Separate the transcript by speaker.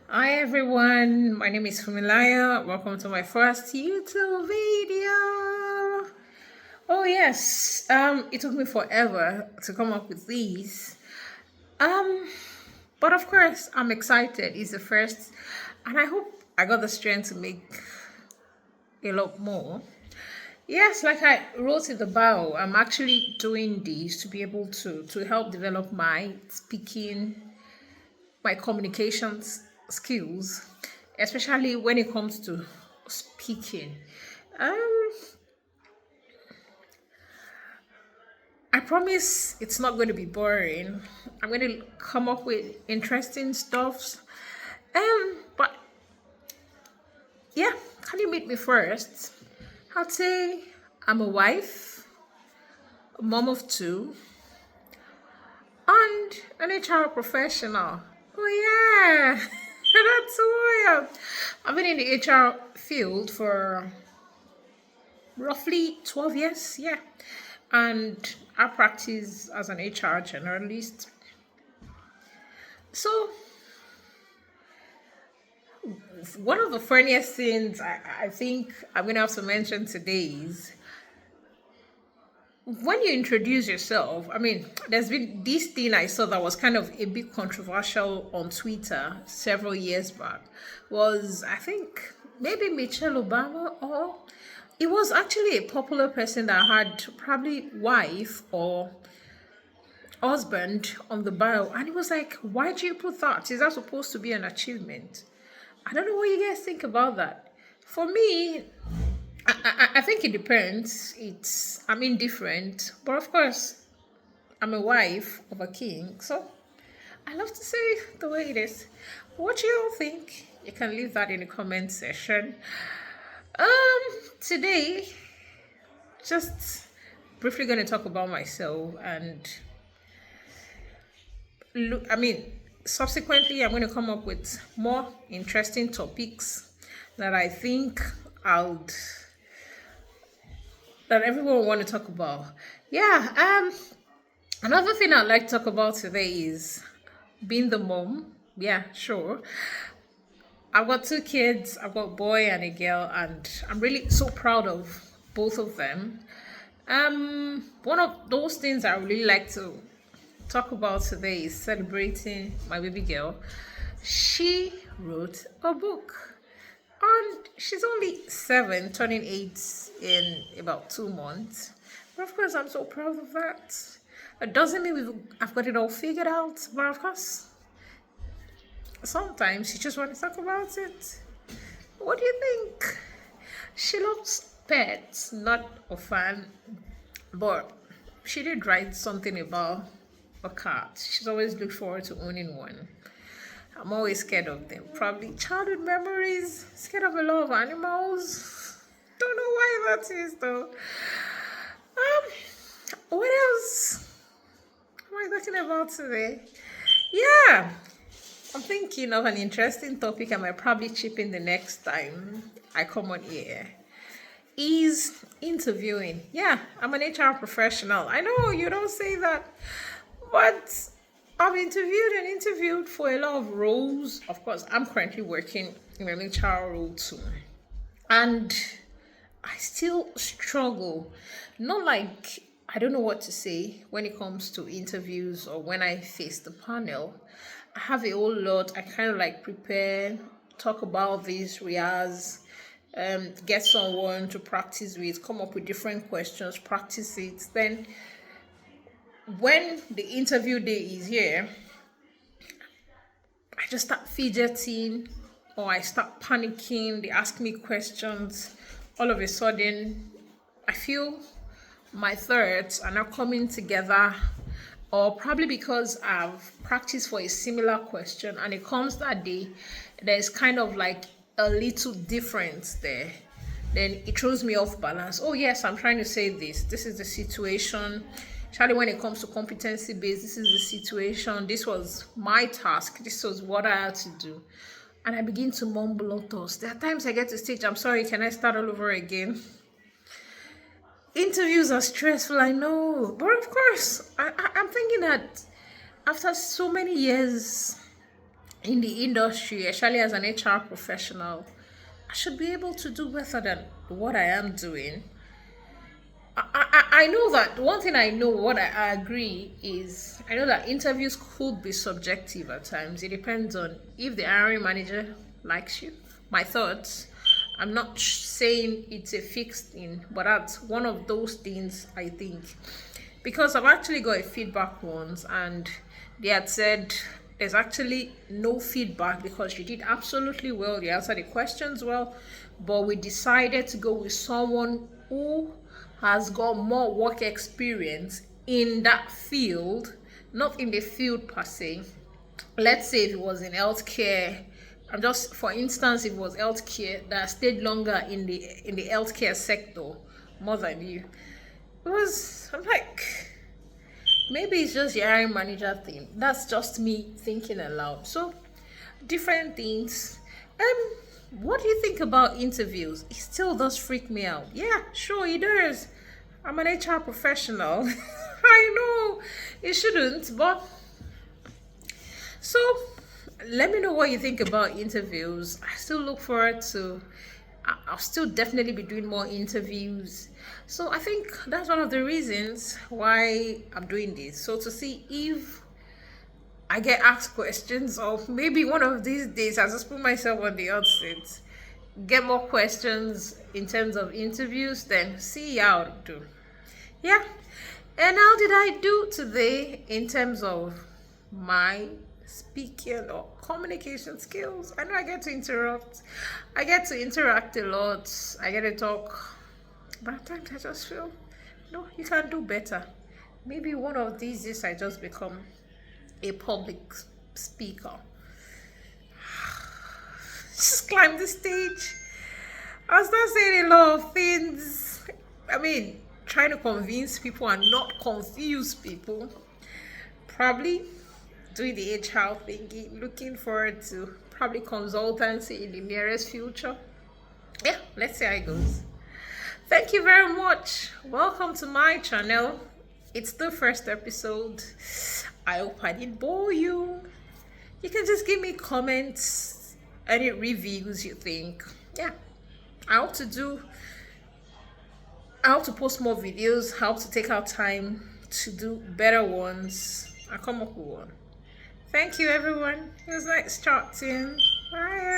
Speaker 1: Hi everyone, my name is Fumilaya. Welcome to my first YouTube video. Oh yes, it took me forever to come up with these. Um, but of course, I'm excited. It's the first, and I hope I got the strength to make a lot more. Yes, like I wrote in the bio, I'm actually doing this to be able to help develop my speaking, my communications skills, especially when it comes to speaking. Um, I promise it's not going to be boring. I'm going to come up with interesting stuffs. But yeah, can you meet me first? I'd say I'm a wife, a mom of two, and an HR professional. Oh yeah, that's who I am. I've been in the HR field for roughly 12 years, yeah. And I practice as an HR generalist. So, one of the funniest things I think I'm going to have to mention today is when you introduce yourself. I mean, there's been this thing I saw that was kind of a bit controversial on Twitter several years back. Was, I think, maybe Michelle Obama, or it was actually a popular person that had probably wife or husband on the bio, and it was like, why do you put that? Is that supposed to be an achievement? I don't know what you guys think about that. For me, I think it depends. I'm indifferent, but of course, I'm a wife of a king, so I love to say the way it is. What do you all think? You can leave that in the comment section. Today, just briefly going to talk about myself and look. I mean, subsequently, I'm going to come up with more interesting topics that I think I'll that everyone will want to talk about. Yeah. Another thing I'd like to talk about today is being the mom. Yeah, sure. I've got two kids. I've got a boy and a girl, and I'm really so proud of both of them. One of those things I really like to talk about today is celebrating my baby girl. She wrote a book, and she's only 7, turning 8 in about 2 months. But of course, I'm so proud of that. It doesn't mean I've got it all figured out, but of course, sometimes you just want to talk about it. What do you think? She loves pets, not a fan, but she did write something about a cat. She's always looked forward to owning one. I'm always scared of them. Probably childhood memories, scared of a lot of animals. Don't know why that is though. What else am I talking about today? Yeah, I'm thinking of an interesting topic I might probably chip in the next time I come on here. Is interviewing. Yeah, I'm an HR professional. I know you don't say that, but I've interviewed for a lot of roles. Of course, I'm currently working in an HR role too. And I still struggle. Not like I don't know what to say when it comes to interviews or when I face the panel. I have a whole lot. I kind of like prepare, talk about this, rehearse, get someone to practice with, come up with different questions, practice it. Then when the interview day is here, I just start fidgeting or I start panicking. They ask me questions. All of a sudden, I feel my thoughts are not coming together, or probably because I've practiced for a similar question and it comes that day, there's kind of like a little difference there. Then it throws me off balance. Oh, yes, I'm trying to say this. This is the situation. Especially when it comes to competency based, this is the situation. This was my task. This was what I had to do. And I begin to mumble on thoughts. There are times I get to stage, I'm sorry, can I start all over again? Interviews are stressful, I know. But of course, I'm thinking that after so many years in the industry, especially as an HR professional, I should be able to do better than what I am doing. I know that one thing I know, what I agree is, I know that interviews could be subjective at times. It depends on if the hiring manager likes you. My thoughts. I'm not saying it's a fixed thing, but that's one of those things I think. Because I've actually got a feedback once, and they had said there's actually no feedback because you did absolutely well, you answered the questions well, but we decided to go with someone who has got more work experience in that field, not in the field per se. Let's say if it was in healthcare, I'm just for instance, if it was healthcare that stayed longer in the healthcare sector more than you. It was, I'm like, maybe it's just the hiring manager thing. That's just me thinking aloud. So different things. What do you think about interviews? It still does freak me out. Yeah, sure it does. I'm an HR professional. I know it shouldn't, but so let me know what you think about interviews. I still look forward to I'll still definitely be doing more interviews. So I think that's one of the reasons why I'm doing this. So to see if I get asked questions, or maybe one of these days I just put myself on the hot seat, get more questions in terms of interviews, then see how to do. Yeah. And how did I do today in terms of my speaking or communication skills? I know I get to interrupt. I get to interact a lot. I get to talk. But at times I just feel, no, you can do better. Maybe one of these days I just become a public speaker. Just climb the stage. I was not saying a lot of things. I mean, trying to convince people and not confuse people. Probably doing the HR thingy. Looking forward to probably consultancy in the nearest future. Yeah, let's see how it goes. Thank you very much. Welcome to my channel. It's the first episode. I hope I didn't bore you. You can just give me comments, any reviews you think. Yeah, I hope to do how to post more videos, how to take out time to do better ones. I come up with one. Thank you everyone. It was nice chatting. Bye.